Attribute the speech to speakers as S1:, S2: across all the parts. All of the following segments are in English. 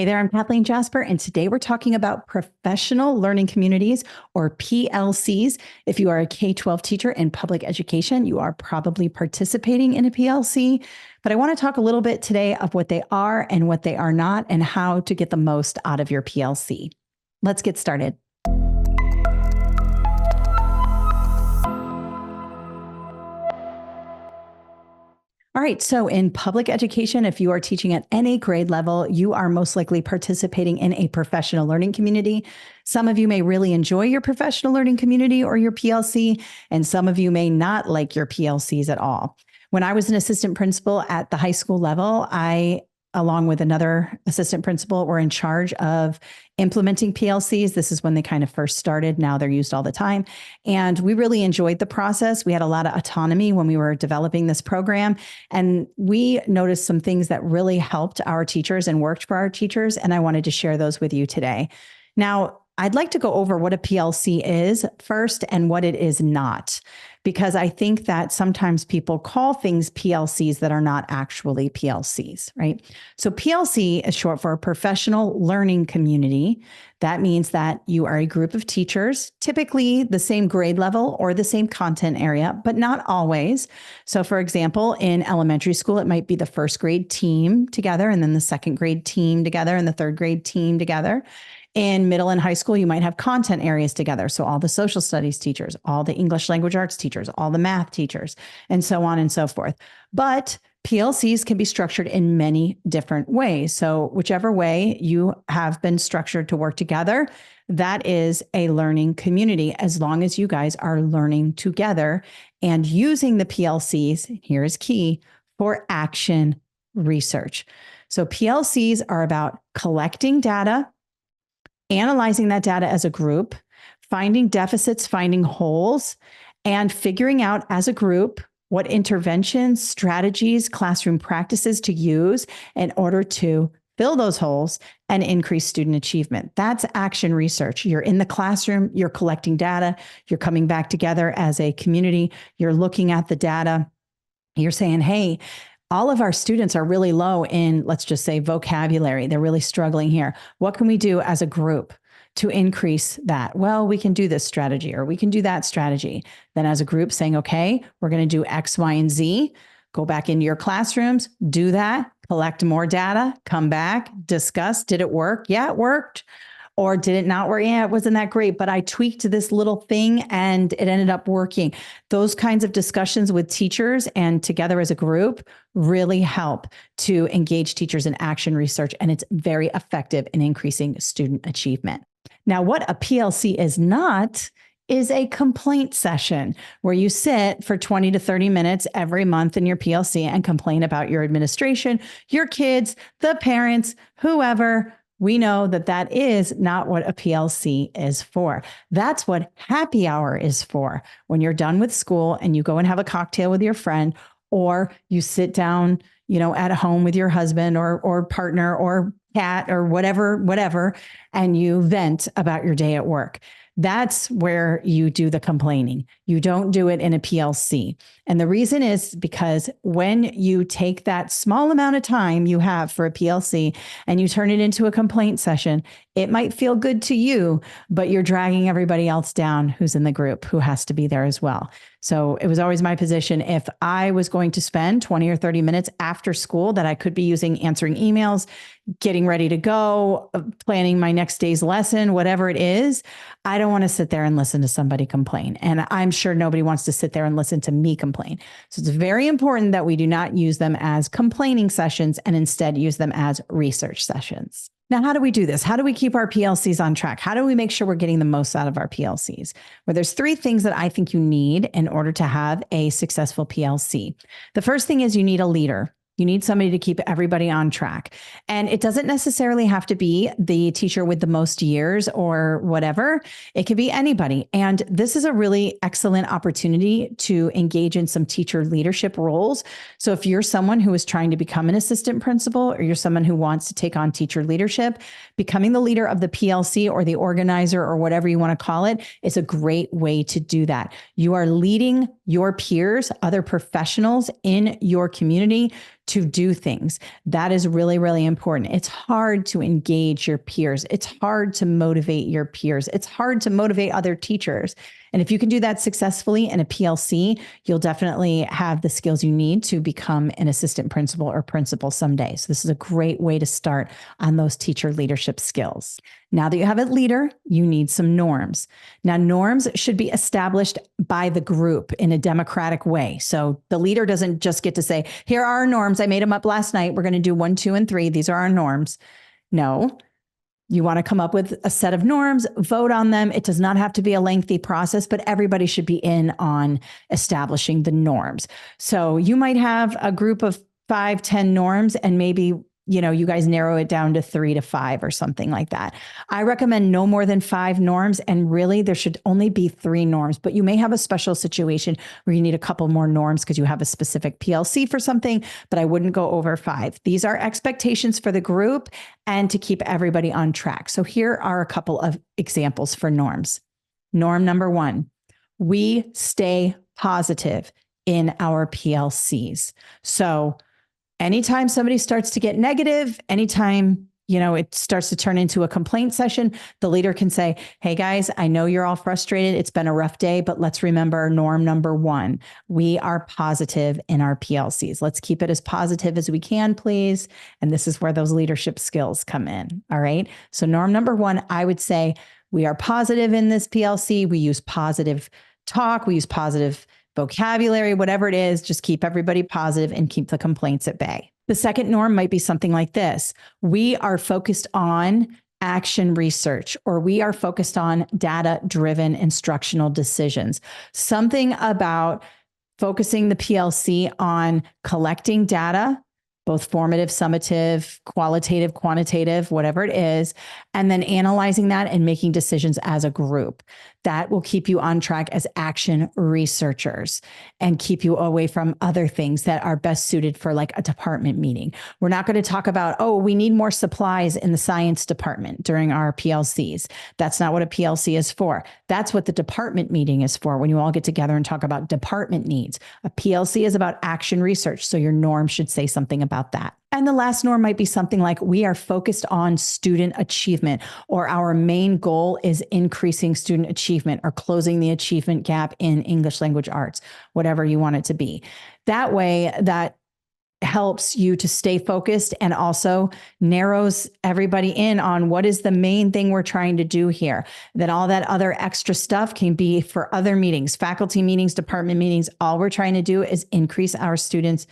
S1: Hey there, I'm Kathleen Jasper, and today we're talking about professional learning communities, or PLCs. If you are a K-12 teacher in public education, you are probably participating in a PLC. But I want to talk a little bit today of what they are and what they are not, and how to get the most out of your PLC. Let's get started. All right, so in public education, if you are teaching at any grade level, you are most likely participating in a professional learning community. Some of you may really enjoy your professional learning community or your PLC, and some of you may not like your PLCs at all. When I was an assistant principal at the high school level, I, along with another assistant principal, were in charge of implementing PLCs. This is when they kind of first started. Now they're used all the time. And we really enjoyed the process. We had a lot of autonomy when we were developing this program. And we noticed some things that really helped our teachers and worked for our teachers. And I wanted to share those with you today. Now, I'd like to go over what a PLC is first and what it is not, because I think that sometimes people call things PLCs that are not actually PLCs, right? So PLC is short for a professional learning community. That means that you are a group of teachers, typically the same grade level or the same content area, but not always. So for example, in elementary school, it might be the first grade team together, and then the second grade team together, and the third grade team together. In middle and high school, you might have content areas together. So all the social studies teachers, all the English language arts teachers, all the math teachers, and so on and so forth. But PLCs can be structured in many different ways. So whichever way you have been structured to work together, that is a learning community, as long as you guys are learning together and using the PLCs, here is key, for action research. So PLCs are about collecting data, analyzing that data as a group, finding deficits, finding holes, and figuring out as a group what interventions, strategies, classroom practices to use in order to fill those holes and increase student achievement. That's action research. You're in the classroom, you're collecting data, you're coming back together as a community, you're looking at the data, you're saying, hey, all of our students are really low in, let's just say, vocabulary. They're really struggling here. What can we do as a group to increase that? Well, we can do this strategy, or we can do that strategy. Then as a group saying, okay, we're going to do X, Y, and Z. Go back into your classrooms, do that, collect more data, come back, discuss, did it work? Yeah, it worked. Or did it not work? Yeah, it wasn't that great, but I tweaked this little thing and it ended up working. Those kinds of discussions with teachers and together as a group really help to engage teachers in action research, and it's very effective in increasing student achievement. Now, what a PLC is not is a complaint session where you sit for 20 to 30 minutes every month in your PLC and complain about your administration, your kids, the parents, whoever. We know that that is not what a PLC is for. That's what happy hour is for. When you're done with school and you go and have a cocktail with your friend, or you sit down, at home with your husband or partner or cat or whatever, and you vent about your day at work. That's where you do the complaining. You don't do it in a PLC. And the reason is because when you take that small amount of time you have for a PLC and you turn it into a complaint session, it might feel good to you, but you're dragging everybody else down who's in the group, who has to be there as well. So it was always my position, if I was going to spend 20 or 30 minutes after school that I could be using answering emails, getting ready to go, planning my next day's lesson, whatever it is, I don't want to sit there and listen to somebody complain. And I'm sure nobody wants to sit there and listen to me complain. So it's very important that we do not use them as complaining sessions and instead use them as research sessions. Now, how do we do this? How do we keep our PLCs on track? How do we make sure we're getting the most out of our PLCs? Well, there's three things that I think you need in order to have a successful PLC. The first thing is you need a leader. You need somebody to keep everybody on track. And it doesn't necessarily have to be the teacher with the most years or whatever. It could be anybody. And this is a really excellent opportunity to engage in some teacher leadership roles. So if you're someone who is trying to become an assistant principal, or you're someone who wants to take on teacher leadership, becoming the leader of the PLC or the organizer or whatever you want to call it is a great way to do that. You are leading your peers, other professionals in your community, to do things. That is really, really important. It's hard to engage your peers. It's hard to motivate your peers. It's hard to motivate other teachers. And if you can do that successfully in a PLC, you'll definitely have the skills you need to become an assistant principal or principal someday. So this is a great way to start on those teacher leadership skills. Now that you have a leader, you need some norms. Now, norms should be established by the group in a democratic way. So the leader doesn't just get to say, here are our norms. I made them up last night. We're going to do 1, 2, and 3. These are our norms. No. You want to come up with a set of norms, vote on them. It does not have to be a lengthy process, but everybody should be in on establishing the norms. So you might have a group of 5, 10 norms, and maybe, you guys narrow it down to 3 to 5 or something like that. I recommend no more than 5 norms. And really, there should only be 3 norms, but you may have a special situation where you need a couple more norms because you have a specific PLC for something, but I wouldn't go over 5. These are expectations for the group and to keep everybody on track. So here are a couple of examples for norms. Norm number 1, we stay positive in our PLCs. So anytime somebody starts to get negative, anytime, it starts to turn into a complaint session, the leader can say, hey guys, I know you're all frustrated. It's been a rough day, but let's remember norm number 1. We are positive in our PLCs. Let's keep it as positive as we can, please. And this is where those leadership skills come in. All right. So norm number 1, I would say we are positive in this PLC. We use positive talk. We use positive vocabulary, whatever it is, just keep everybody positive and keep the complaints at bay. The second norm might be something like this. We are focused on action research, or we are focused on data-driven instructional decisions. Something about focusing the PLC on collecting data, both formative, summative, qualitative, quantitative, whatever it is, and then analyzing that and making decisions as a group. That will keep you on track as action researchers and keep you away from other things that are best suited for like a department meeting. We're not going to talk about, we need more supplies in the science department during our PLCs. That's not what a PLC is for. That's what the department meeting is for, when you all get together and talk about department needs. A PLC is about action research, so your norm should say something about that. And the last norm might be something like, we are focused on student achievement, or our main goal is increasing student achievement or closing the achievement gap in English language arts, whatever you want it to be. That way, that helps you to stay focused and also narrows everybody in on what is the main thing we're trying to do here. Then all that other extra stuff can be for other meetings, faculty meetings, department meetings. All we're trying to do is increase our students'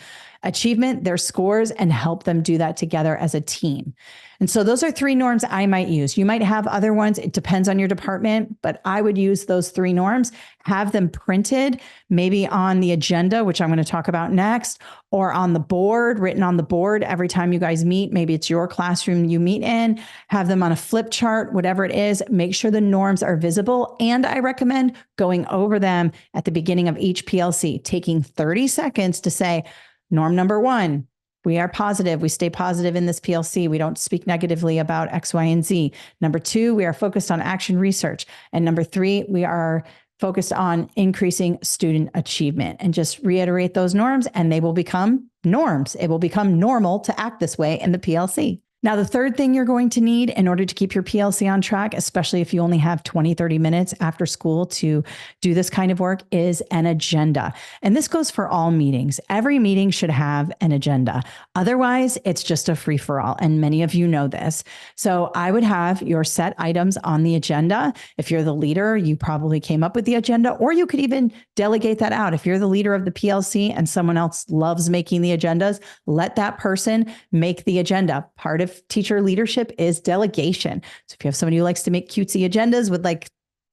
S1: achievement, their scores, and help them do that together as a team. And so those are 3 norms I might use. You might have other ones. It depends on your department, but I would use those 3 norms, have them printed, maybe on the agenda, which I'm going to talk about next, or on the board, written on the board every time you guys meet. Maybe it's your classroom you meet in, have them on a flip chart, whatever it is. Make sure the norms are visible. And I recommend going over them at the beginning of each PLC, taking 30 seconds to say, norm number 1, we are positive. We stay positive in this PLC. We don't speak negatively about X, Y, and Z. Number 2, we are focused on action research. And number 3, we are focused on increasing student achievement. And just reiterate those norms and they will become norms. It will become normal to act this way in the PLC. Now, the third thing you're going to need in order to keep your PLC on track, especially if you only have 20, 30 minutes after school to do this kind of work, is an agenda. And this goes for all meetings. Every meeting should have an agenda. Otherwise, it's just a free-for-all. And many of you know this. So I would have your set items on the agenda. If you're the leader, you probably came up with the agenda, or you could even delegate that out. If you're the leader of the PLC and someone else loves making the agendas, let that person make the agenda. Part of teacher leadership is delegation. So if you have somebody who likes to make cutesy agendas with like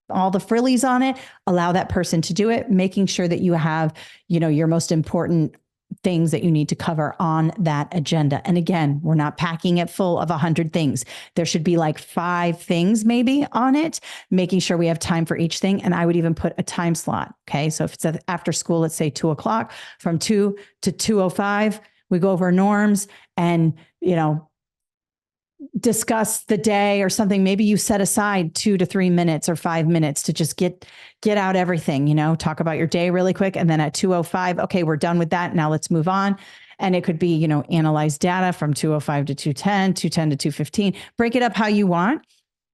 S1: all the frillies on it, allow that person to do it, making sure that you have, your most important things that you need to cover on that agenda. And again, we're not packing it full of 100 things. There should be like 5 things maybe on it, making sure we have time for each thing. And I would even put a time slot. Okay. So if it's after school, let's say 2:00, from 2 to 2:05, we go over norms and, discuss the day or something. Maybe you set aside 2 to 3 minutes or 5 minutes to just get out everything, talk about your day really quick. And then at 2:05, okay, we're done with that. Now let's move on. And it could be, analyze data from 205 to 210, 210 to 215, break it up how you want,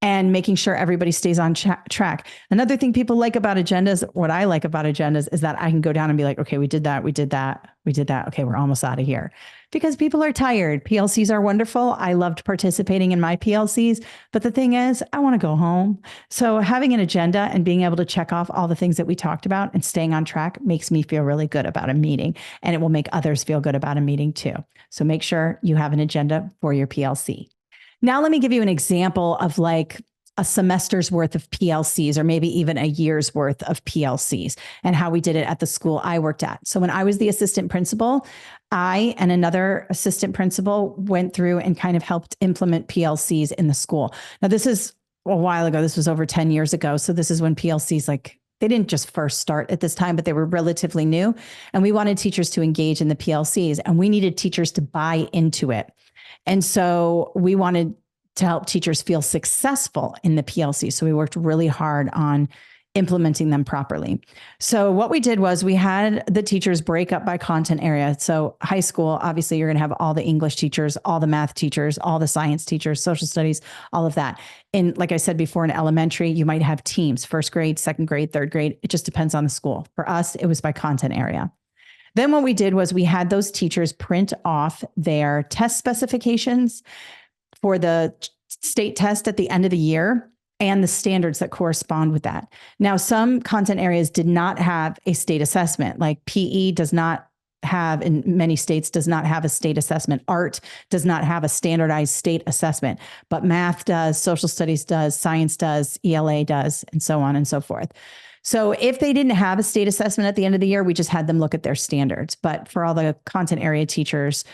S1: and making sure everybody stays on track. Another thing people like about agendas, what I like about agendas, is that I can go down and be like, okay, we did that. Okay, we're almost out of here. Because people are tired. PLCs are wonderful. I loved participating in my PLCs. But the thing is, I want to go home. So having an agenda and being able to check off all the things that we talked about and staying on track makes me feel really good about a meeting. And it will make others feel good about a meeting too. So make sure you have an agenda for your PLC. Now, let me give you an example of like a semester's worth of PLCs, or maybe even a year's worth of PLCs, and how we did it at the school I worked at. So when I was the assistant principal, I and another assistant principal went through and kind of helped implement PLCs in the school. Now, this is a while ago. This was over 10 years ago. So this is when PLCs, they didn't just first start at this time, but they were relatively new. And we wanted teachers to engage in the PLCs, and we needed teachers to buy into it. And so we wanted to help teachers feel successful in the PLC. So we worked really hard on implementing them properly. So what we did was we had the teachers break up by content area. So high school, obviously, you're going to have all the English teachers, all the math teachers, all the science teachers, social studies, all of that. And like I said before, in elementary, you might have teams, first grade, second grade, third grade. It just depends on the school. For us, it was by content area. Then what we did was we had those teachers print off their test specifications for the state test at the end of the year and the standards that correspond with that. Now, some content areas did not have a state assessment, like PE does not have, in many states, does not have a state assessment. Art does not have a standardized state assessment, but math does, social studies does, science does, ELA does, and so on and so forth. So if they didn't have a state assessment at the end of the year, we just had them look at their standards. But for all the content area teachers,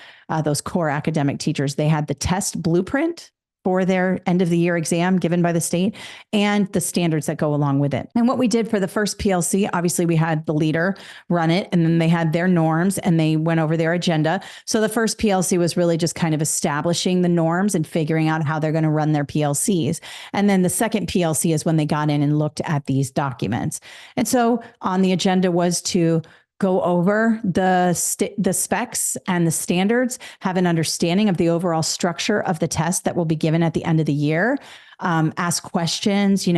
S1: those core academic teachers, they had the test blueprint for their end of the year exam given by the state and the standards that go along with it. And what we did for the first PLC, obviously we had the leader run it, and then they had their norms and they went over their agenda. So the first PLC was really just kind of establishing the norms and figuring out how they're going to run their PLCs. And then the second PLC is when they got in and looked at these documents. And so on the agenda was to go over the specs and the standards, have an understanding of the overall structure of the test that will be given at the end of the year, ask questions,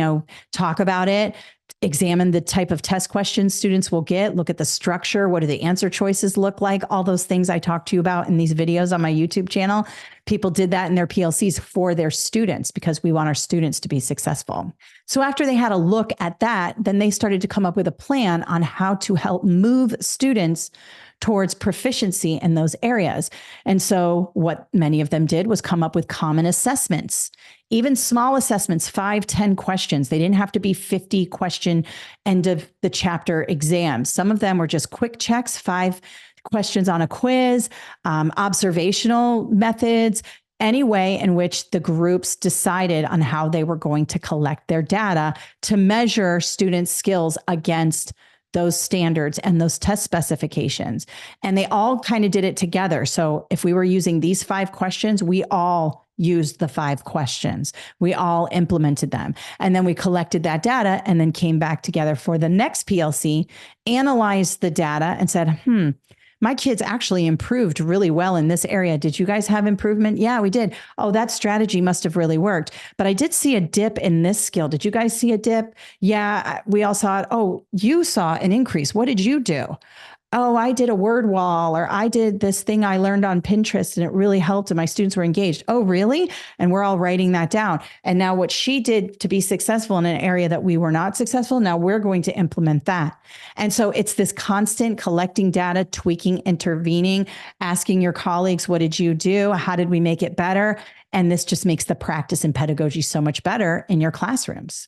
S1: talk about it, examine the type of test questions students will get, look at the structure, what do the answer choices look like, all those things I talked to you about in these videos on my YouTube channel. People did that in their PLCs for their students because we want our students to be successful. So after they had a look at that, then they started to come up with a plan on how to help move students towards proficiency in those areas. And so what many of them did was come up with common assessments, even small assessments, 5, 10 questions. They didn't have to be 50 question end of the chapter exams. Some of them were just quick checks, 5 questions on a quiz, observational methods, any way in which the groups decided on how they were going to collect their data to measure students' skills against those standards and those test specifications. And they all kind of did it together. So if we were using these 5 questions, we all used the 5 questions. We all implemented them. And then we collected that data and then came back together for the next PLC, analyzed the data and said, my kids actually improved really well in this area. Did you guys have improvement? Yeah, we did. Oh, that strategy must have really worked. But I did see a dip in this skill. Did you guys see a dip? Yeah, we all saw it. Oh, you saw an increase. What did you do? Oh, I did a word wall, or I did this thing I learned on Pinterest and it really helped and my students were engaged. Oh, really? And we're all writing that down. And now what she did to be successful in an area that we were not successful, now we're going to implement that. And so it's this constant collecting data, tweaking, intervening, asking your colleagues, what did you do? How did we make it better? And this just makes the practice and pedagogy so much better in your classrooms.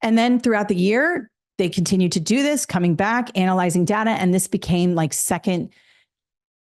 S1: And then throughout the year, they continued to do this, coming back, analyzing data, and this became like second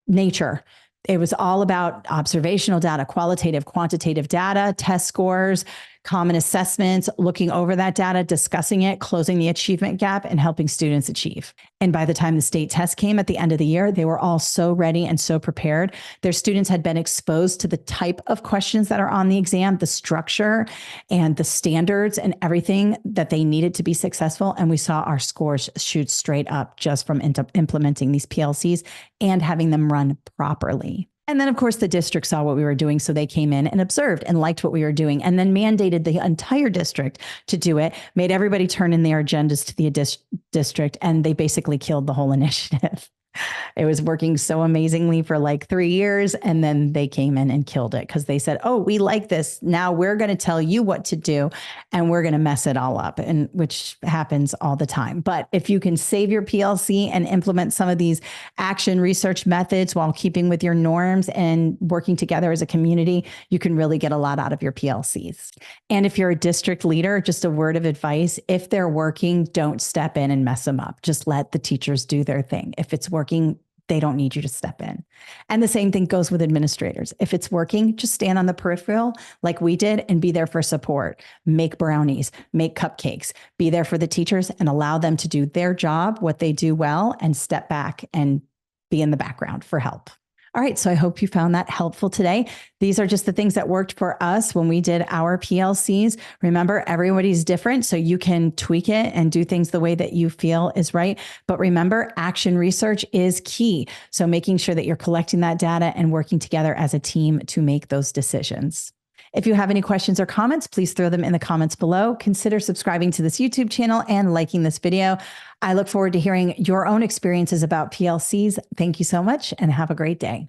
S1: nature. It was all about observational data, qualitative, quantitative data, test scores, common assessments, looking over that data, discussing it, closing the achievement gap, and helping students achieve. And by the time the state test came at the end of the year, they were all so ready and so prepared. Their students had been exposed to the type of questions that are on the exam, the structure and the standards and everything that they needed to be successful. And we saw our scores shoot straight up just from implementing these PLCs and having them run properly. And then, of course, the district saw what we were doing. So they came in and observed and liked what we were doing, and then mandated the entire district to do it, made everybody turn in their agendas to the district, and they basically killed the whole initiative. It was working so amazingly for like 3 years. And then they came in and killed it because they said, oh, we like this. Now we're going to tell you what to do and we're going to mess it all up, and which happens all the time. But if you can save your PLC and implement some of these action research methods while keeping with your norms and working together as a community, you can really get a lot out of your PLCs. And if you're a district leader, just a word of advice: if they're working, don't step in and mess them up. Just let the teachers do their thing. If it's working, they don't need you to step in. And the same thing goes with administrators. If it's working, just stand on the peripheral like we did and be there for support. Make brownies, make cupcakes, be there for the teachers and allow them to do their job, what they do well, and step back and be in the background for help. All right, so I hope you found that helpful today. These are just the things that worked for us when we did our PLCs. Remember, everybody's different, so you can tweak it and do things the way that you feel is right. But remember, action research is key. So making sure that you're collecting that data and working together as a team to make those decisions. If you have any questions or comments, please throw them in the comments below. Consider subscribing to this YouTube channel and liking this video. I look forward to hearing your own experiences about PLCs. Thank you so much and have a great day.